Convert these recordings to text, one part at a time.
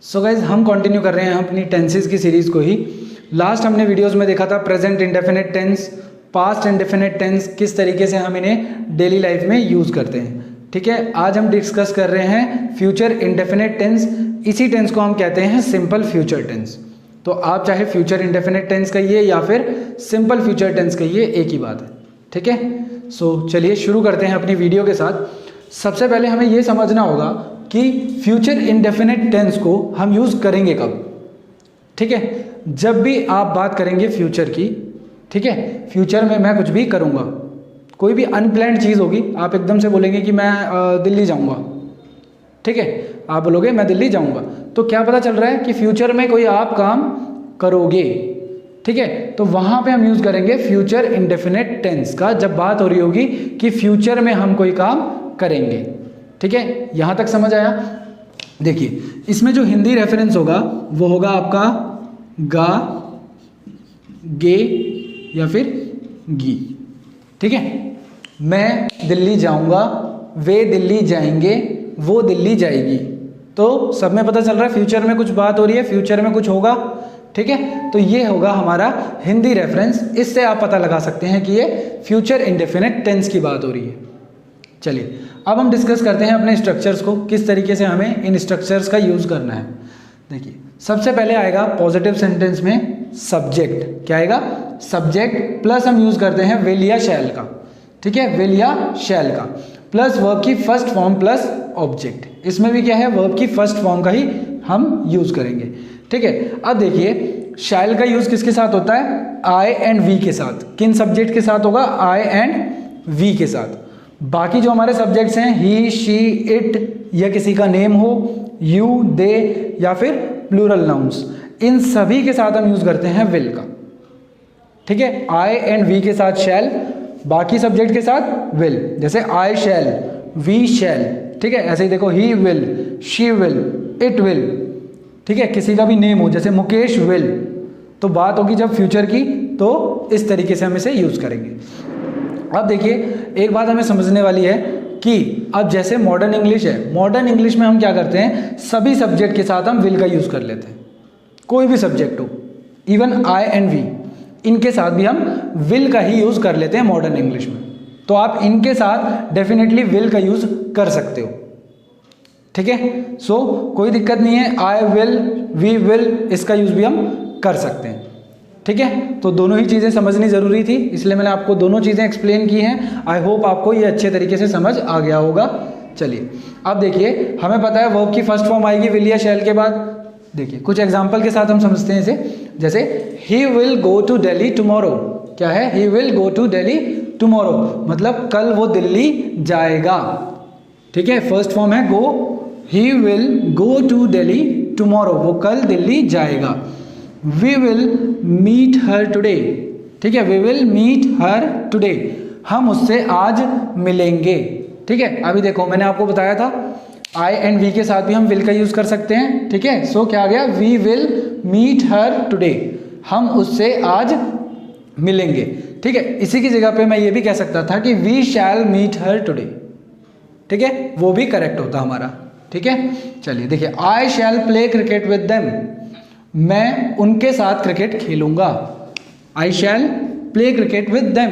So guys हम continue कर रहे हैं अपनी टेंसेस की सीरीज़ को ही। लास्ट हमने वीडियोस में देखा था present indefinite tense, past indefinite tense, किस तरीके से हम इन्हें डेली लाइफ में यूज़ करते हैं। ठीक है, आज हम डिस्कस कर रहे हैं फ्यूचर इंडेफिनिट टेंस। इसी टेंस को हम कहते हैं सिंपल फ्यूचर टेंस। तो आप चाहे फ्यूचर इंडेफिनिट टेंस कहिए या फिर सिंपल फ्यूचर टेंस कहिए, एक ही बात है। ठीक है, सो चलिए शुरू करते हैं अपनी वीडियो के साथ। सबसे पहले हमें यह समझना होगा कि फ्यूचर इंडेफिनिट टेंस को हम यूज़ करेंगे कब। ठीक है, जब भी आप बात करेंगे फ्यूचर की, ठीक है, फ्यूचर में मैं कुछ भी करूँगा, कोई भी अनप्लान्ड चीज़ होगी, आप एकदम से बोलेंगे कि मैं दिल्ली जाऊँगा। ठीक है, आप बोलोगे मैं दिल्ली जाऊँगा, तो क्या पता चल रहा है कि फ्यूचर में कोई आप काम करोगे। ठीक है, तो वहाँ पे हम यूज़ करेंगे फ्यूचर इंडेफिनिट टेंस का, जब बात हो रही होगी कि फ्यूचर में हम कोई काम करेंगे। ठीक है, यहाँ तक समझ आया। देखिए, इसमें जो हिंदी रेफरेंस होगा वो होगा आपका गा, गे या फिर गी। ठीक है, मैं दिल्ली जाऊंगा, वे दिल्ली जाएंगे, वो दिल्ली जाएगी। तो सब में पता चल रहा है फ्यूचर में कुछ बात हो रही है, फ्यूचर में कुछ होगा। ठीक है, तो ये होगा हमारा हिंदी रेफरेंस। इससे आप पता लगा सकते हैं कि ये फ्यूचर इंडेफिनिट टेंस की बात हो रही है। चलिए, अब हम डिस्कस करते हैं अपने स्ट्रक्चर्स को, किस तरीके से हमें इन स्ट्रक्चर्स का यूज़ करना है। देखिए, सबसे पहले आएगा पॉजिटिव सेंटेंस में सब्जेक्ट। क्या आएगा? सब्जेक्ट प्लस हम यूज़ करते हैं विल या शैल का। ठीक है, विल या शैल का प्लस वर्ब की फर्स्ट फॉर्म प्लस ऑब्जेक्ट। इसमें भी क्या है, वर्ब की फर्स्ट फॉर्म का ही हम यूज़ करेंगे। ठीक है, अब देखिए शैल का यूज़ किसके साथ होता है? आई एंड वी के साथ। किन सब्जेक्ट के साथ होगा? आई एंड वी के साथ। बाकी जो हमारे सब्जेक्ट्स हैं, ही, शी, इट या किसी का नेम हो, यू, दे या फिर प्लूरल नाउन्स, इन सभी के साथ हम यूज़ करते हैं विल का। ठीक है, आई एंड वी के साथ शैल, बाकी सब्जेक्ट के साथ विल। जैसे आई शैल, वी शैल। ठीक है, ऐसे ही देखो, he will, she will, it will. ठीक है, किसी का भी नेम हो, जैसे मुकेश विल, तो बात होगी जब फ्यूचर की, तो इस तरीके से हम इसे यूज़ करेंगे। अब देखिए, एक बात हमें समझने वाली है कि अब जैसे मॉडर्न इंग्लिश है, मॉडर्न इंग्लिश में हम क्या करते हैं, सभी सब्जेक्ट के साथ हम विल का यूज़ कर लेते हैं। कोई भी सब्जेक्ट हो, इवन आई एंड वी, इनके साथ भी हम विल का ही यूज़ कर लेते हैं मॉडर्न इंग्लिश में। तो आप इनके साथ डेफिनेटली विल का यूज़ कर सकते हो। ठीक है, सो कोई दिक्कत नहीं है, आई विल, वी विल, इसका यूज़ भी हम कर सकते हैं। ठीक है, तो दोनों ही चीज़ें समझनी ज़रूरी थी, इसलिए मैंने आपको दोनों चीज़ें एक्सप्लेन की हैं। आई होप आपको ये अच्छे तरीके से समझ आ गया होगा। चलिए, अब देखिए, हमें पता है वर्ब की फर्स्ट फॉर्म आएगी विल या शैल के बाद। देखिए, कुछ एग्जाम्पल के साथ हम समझते हैं इसे। जैसे he will go to Delhi tomorrow. क्या है? He will go to Delhi tomorrow, मतलब कल वो दिल्ली जाएगा। ठीक है, फर्स्ट फॉर्म है go, he will go to Delhi tomorrow, वो कल दिल्ली जाएगा। We will meet her today. ठीक है, we will meet her today, हम उससे आज मिलेंगे। ठीक है, अभी देखो मैंने आपको बताया था आई एंड वी के साथ भी हम विल का यूज़ कर सकते हैं। ठीक है, सो क्या आ गया? We will meet her today, हम उससे आज मिलेंगे। ठीक है, इसी की जगह पे मैं ये भी कह सकता था कि we shall meet her today. ठीक है, वो भी करेक्ट होता हमारा। ठीक है, चलिए देखिए, आई शैल प्ले क्रिकेट विद देम, मैं उनके साथ क्रिकेट खेलूंगा। आई शैल प्ले क्रिकेट विद देम।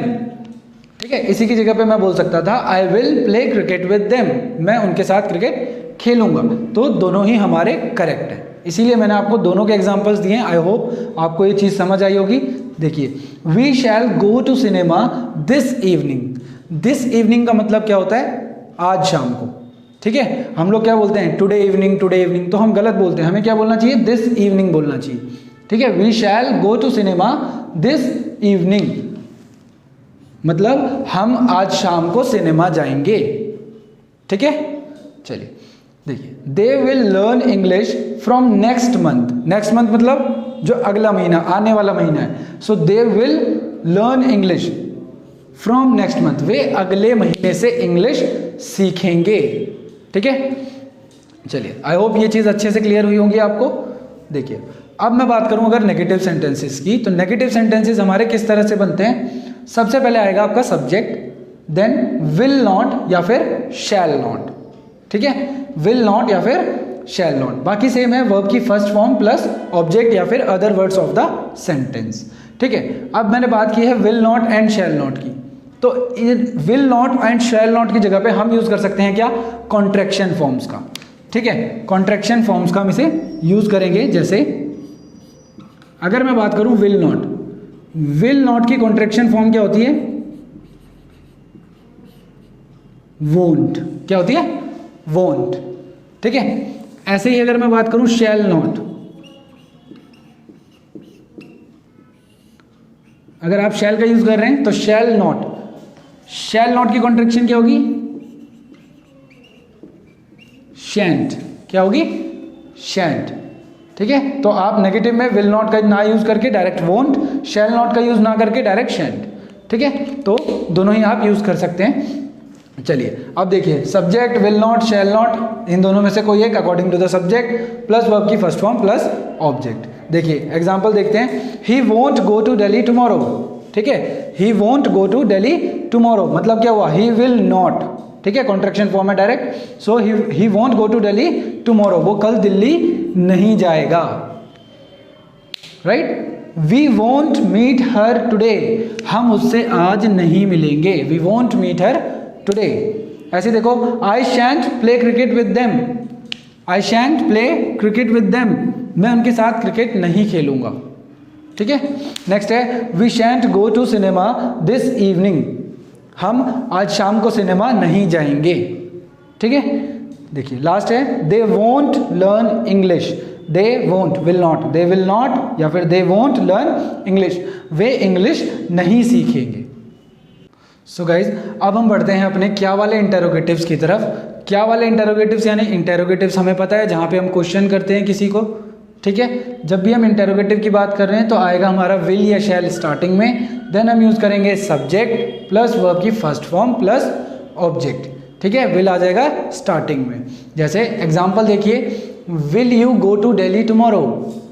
ठीक है, इसी की जगह पे मैं बोल सकता था I will play cricket with them, मैं उनके साथ क्रिकेट खेलूंगा। तो दोनों ही हमारे करेक्ट हैं, इसीलिए मैंने आपको दोनों के एग्जांपल्स दिए हैं। आई होप आपको ये चीज़ समझ आई होगी। देखिए, we shall go to cinema this evening. This evening का मतलब क्या होता है? आज शाम को। ठीक है, हम लोग क्या बोलते हैं? टुडे इवनिंग, टुडे इवनिंग, तो हम गलत बोलते हैं, हमें क्या बोलना चाहिए? दिस इवनिंग बोलना चाहिए। ठीक है, we shall go to cinema this evening, मतलब हम आज शाम को सिनेमा जाएंगे। ठीक है, चलिए देखिए, they will learn English from next month. Next month मतलब जो अगला महीना, आने वाला महीना है। So they will learn English from next month, वे अगले महीने से इंग्लिश सीखेंगे। ठीक है, चलिए, आई होप ये चीज़ अच्छे से क्लियर हुई होंगी आपको। देखिए, अब मैं बात करूं अगर नेगेटिव सेंटेंसेस की, तो नेगेटिव सेंटेंसेस हमारे किस तरह से बनते हैं? सबसे पहले आएगा आपका सब्जेक्ट, देन विल नॉट या फिर शैल नॉट। ठीक है, विल नॉट या फिर शैल नॉट, बाकी सेम है, वर्ब की फर्स्ट फॉर्म प्लस ऑब्जेक्ट या फिर other words of the sentence. ठीक है, अब मैंने बात की है will not and shall not की, तो will not and shall not की जगह पे हम यूज कर सकते हैं क्या, कॉन्ट्रैक्शन फॉर्म्स का। ठीक है, कॉन्ट्रैक्शन फॉर्म्स का हम इसे यूज करेंगे। जैसे अगर मैं बात करूं विल नॉट की कॉन्ट्रैक्शन फॉर्म क्या होती है, वोंट। क्या होती है, वोंट। ठीक है, ऐसे ही अगर मैं बात करूं शैल नॉट, अगर आप शैल का यूज कर रहे हैं तो शैल नॉट की कॉन्ट्रैक्शन क्या होगी, शैंट। क्या होगी, शैंट। ठीक है, तो आप नेगेटिव में विल नॉट का ना यूज करके डायरेक्ट वोंट, शैल नॉट का यूज ना करके डायरेक्ट शैंट। ठीक है, तो दोनों ही आप यूज कर सकते हैं। चलिए अब देखिए, subject will not, shall not, इन दोनों में से कोई एक according to the subject plus verb की फर्स्ट फॉर्म प्लस ऑब्जेक्ट। देखिए एग्जांपल देखते हैं, he won't go to Delhi tomorrow. ठीक है, he won't go to Delhi tomorrow मतलब क्या हुआ, ही विल नॉट। ठीक है, कॉन्ट्रैक्शन फॉर्म है direct, so he won't go to Delhi tomorrow, वो कल दिल्ली नहीं जाएगा। Right, we won't meet her today, हम उससे आज नहीं मिलेंगे, we won't meet her today. ऐसे देखो, I shan't play cricket with them, I shan't play cricket with them, मैं उनके साथ क्रिकेट नहीं खेलूंगा। ठीक है, नेक्स्ट है we shan't go to cinema this evening, हम आज शाम को सिनेमा नहीं जाएंगे। ठीक है, देखिए लास्ट है they won't learn English, they won't will not, they will not या फिर they won't learn English, way English नहीं सीखेंगे। सो गाइज, अब हम बढ़ते हैं अपने क्या वाले इंटेरोगेटिव्स की तरफ। क्या वाले इंटेरोगेटिव्स यानी इंटेरोगेटिव्स हमें पता है जहाँ पे हम क्वेश्चन करते हैं किसी को। ठीक है, जब भी हम इंटेरोगेटिव की बात कर रहे हैं तो आएगा हमारा विल या शैल स्टार्टिंग में, देन हम यूज करेंगे सब्जेक्ट प्लस वर्ब की फर्स्ट फॉर्म प्लस ऑब्जेक्ट। ठीक है, विल आ जाएगा स्टार्टिंग में। जैसे एग्जांपल देखिए, will you go to Delhi tomorrow,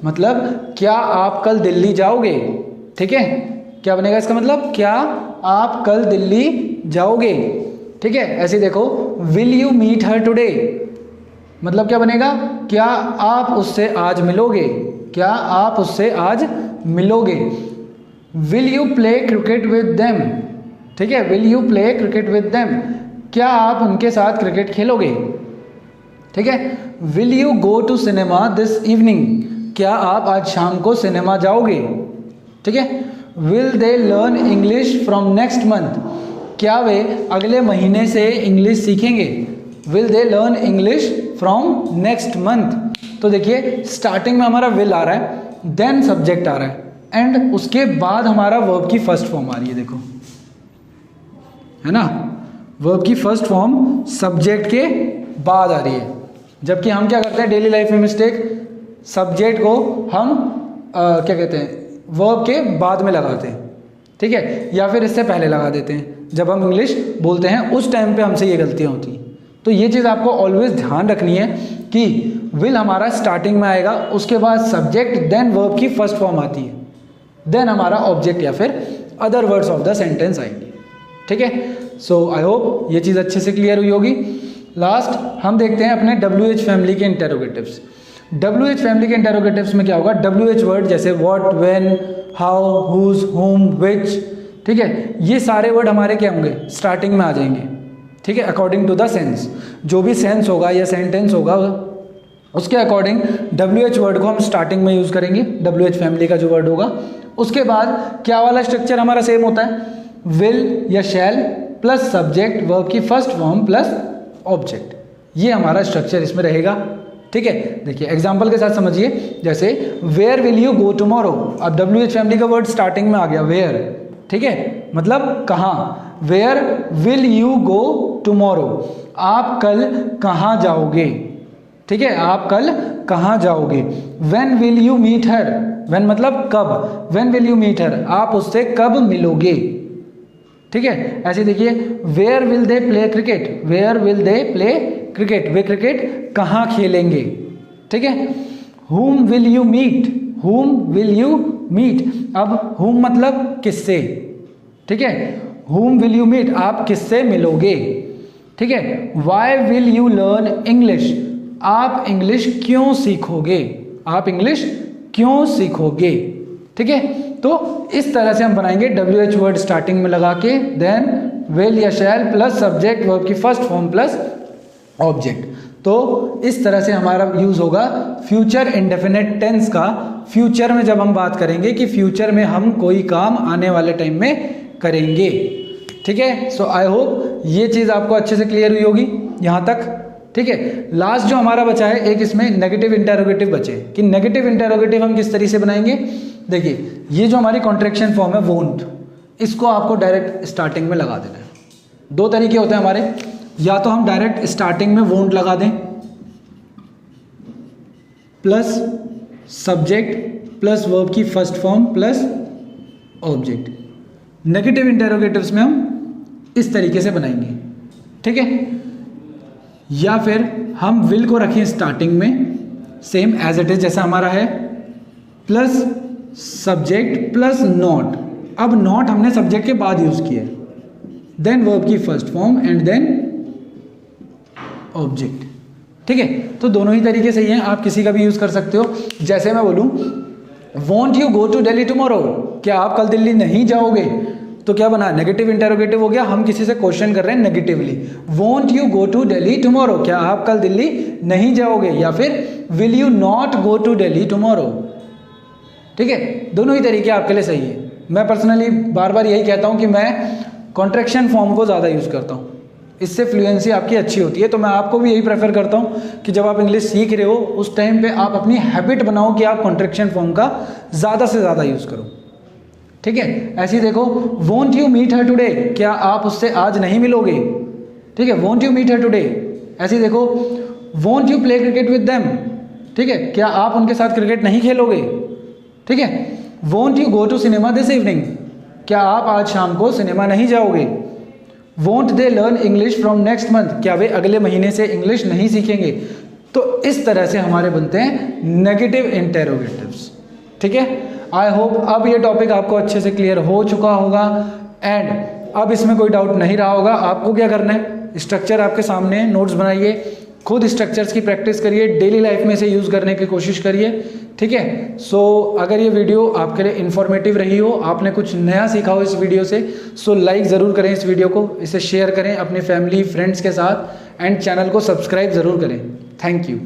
मतलब क्या आप कल दिल्ली जाओगे। ठीक है, क्या बनेगा इसका मतलब, क्या आप कल दिल्ली जाओगे। ठीक है, ऐसे देखो, will you meet her today, मतलब क्या बनेगा, क्या आप उससे आज मिलोगे, क्या आप उससे आज मिलोगे। Will you play cricket with them, ठीक है, will you play cricket with them, क्या आप उनके साथ क्रिकेट खेलोगे। ठीक है, will you go to cinema this evening, क्या आप आज शाम को सिनेमा जाओगे। ठीक है, will they learn English from next month, क्या वे अगले महीने से इंग्लिश सीखेंगे। Will they learn English from next month. तो देखिए स्टार्टिंग में हमारा विल आ रहा है, देन सब्जेक्ट आ रहा है, एंड उसके बाद हमारा वर्ब की फर्स्ट फॉर्म आ रही है। देखो है ना, वर्ब की फर्स्ट फॉर्म सब्जेक्ट के बाद आ रही है। जबकि हम क्या करते हैं डेली लाइफ में मिस्टेक, सब्जेक्ट को हम क्या कहते हैं, वर्ब के बाद में लगाते हैं। ठीक है, या फिर इससे पहले लगा देते हैं जब हम इंग्लिश बोलते हैं, उस टाइम पे हमसे ये गलतियां होती हैं। तो ये चीज़ आपको ऑलवेज ध्यान रखनी है कि विल हमारा स्टार्टिंग में आएगा, उसके बाद सब्जेक्ट, देन वर्ब की फर्स्ट फॉर्म आती है, देन हमारा ऑब्जेक्ट या फिर other words of the sentence आएंगे। ठीक है, सो आई होप ये चीज़ अच्छे से क्लियर हुई होगी। लास्ट हम देखते हैं अपने WH फैमिली के इंटेरोगेटिव्स। WH फैमिली के इंटेरोगेटिव्स में क्या होगा, WH वर्ड जैसे व्हाट, व्हेन, हाउ, हुज, हुम, विच। ठीक है, ये सारे वर्ड हमारे क्या होंगे, स्टार्टिंग में आ जाएंगे। ठीक है, अकॉर्डिंग टू द सेंस, जो भी सेंस होगा या सेंटेंस होगा उसके अकॉर्डिंग WH वर्ड को हम स्टार्टिंग में यूज करेंगे, WH फैमिली का जो वर्ड होगा। उसके बाद क्या वाला स्ट्रक्चर हमारा सेम होता है, विल या शैल प्लस सब्जेक्ट, वर्ब की फर्स्ट फॉर्म प्लस ऑब्जेक्ट, ये हमारा स्ट्रक्चर इसमें रहेगा। ठीक है, देखिए एग्जांपल के साथ समझिए, जैसे where will you go tomorrow, अब WH फैमिली का वर्ड स्टार्टिंग में आ गया वेयर। ठीक है, मतलब कहाँ, where will you go tomorrow, आप कल कहाँ जाओगे। ठीक है, आप कल कहाँ जाओगे। When will you meet her, when मतलब कब, when will you meet her, आप उससे कब मिलोगे। ठीक है, ऐसे देखिए, where will they play cricket, where will they play cricket, वे क्रिकेट कहाँ खेलेंगे। ठीक है, whom will you meet, whom will you meet, अब whom मतलब किससे। ठीक है, whom will you meet, आप किससे मिलोगे। ठीक है, why will you learn English, आप इंग्लिश क्यों सीखोगे, आप इंग्लिश क्यों सीखोगे। ठीक है, तो इस तरह से हम बनाएंगे WH वर्ड स्टार्टिंग में लगा के, देन विल या शैल प्लस सब्जेक्ट वर्ब की फर्स्ट फॉर्म प्लस ऑब्जेक्ट। तो इस तरह से हमारा यूज होगा फ्यूचर इंडेफिनिट टेंस का। फ्यूचर में जब हम बात करेंगे कि फ्यूचर में हम कोई काम आने वाले टाइम में करेंगे। ठीक है, सो आई होप ये चीज़ आपको अच्छे से क्लियर हुई होगी यहाँ तक। ठीक है, लास्ट जो हमारा बचा है एक इसमें नेगेटिव इंटेरोगेटिव बचे कि नेगेटिव इंटेरोगेटिव हम किस तरीके से बनाएंगे। देखिए, ये जो हमारी कॉन्ट्रैक्शन फॉर्म है वोंट, इसको आपको डायरेक्ट स्टार्टिंग में लगा देना है। दो तरीके होते हैं हमारे, या तो हम डायरेक्ट स्टार्टिंग में वोंट लगा दें प्लस सब्जेक्ट प्लस वर्ब की first form plus object. Negative interrogatives में हम इस तरीके से बनाएंगे। ठीक है, या फिर हम विल को रखें स्टार्टिंग में सेम एज इट इज जैसा हमारा है, प्लस सब्जेक्ट प्लस नॉट। अब नॉट हमने सब्जेक्ट के बाद यूज किया, देन वर्ब की first form and then object. ठीक है, तो दोनों ही तरीके सही हैं, आप किसी का भी यूज कर सकते हो। जैसे मैं बोलूं won't you go to Delhi tomorrow, क्या आप कल दिल्ली नहीं जाओगे, तो क्या बना, नेगेटिव इंटेरोगेटिव हो गया। हम किसी से क्वेश्चन कर रहे हैं negatively, won't you go to Delhi tomorrow, क्या आप कल दिल्ली नहीं जाओगे, या फिर will you not go to Delhi tomorrow. ठीक है, दोनों ही तरीके आपके लिए सही है। मैं पर्सनली बार बार यही कहता हूं कि मैं कॉन्ट्रैक्शन फॉर्म को ज़्यादा यूज़ करता हूं, इससे फ्लुएंसी आपकी अच्छी होती है। तो मैं आपको भी यही प्रेफर करता हूं कि जब आप इंग्लिश सीख रहे हो उस टाइम पे आप अपनी हैबिट बनाओ कि आप कॉन्ट्रैक्शन फॉर्म का ज़्यादा से ज़्यादा यूज़ करो। ठीक है, ऐसे ही देखो won't you meet her today, क्या आप उससे आज नहीं मिलोगे। ठीक है, won't you meet her today. ऐसे ही देखो won't you play cricket with them, ठीक है, क्या आप उनके साथ क्रिकेट नहीं खेलोगे। ठीक है, won't you go to cinema this evening, क्या आप आज शाम को सिनेमा नहीं जाओगे। Won't they learn English from next month, क्या वे अगले महीने से इंग्लिश नहीं सीखेंगे। तो इस तरह से हमारे बनते हैं नेगेटिव इंटेरोगेटिव्स। ठीक है, आई होप अब ये टॉपिक आपको अच्छे से क्लियर हो चुका होगा एंड अब इसमें कोई डाउट नहीं रहा होगा। आपको क्या करना है, स्ट्रक्चर आपके सामने है, नोट्स बनाइए, खुद स्ट्रक्चर्स की प्रैक्टिस करिए, डेली लाइफ में इसे यूज़ करने की कोशिश करिए। ठीक है, सो अगर ये वीडियो आपके लिए इन्फॉर्मेटिव रही हो, आपने कुछ नया सीखा हो इस वीडियो से, सो लाइक ज़रूर करें इस वीडियो को, इसे शेयर करें अपनी फैमिली फ्रेंड्स के साथ एंड चैनल को सब्सक्राइब ज़रूर करें। Thank you.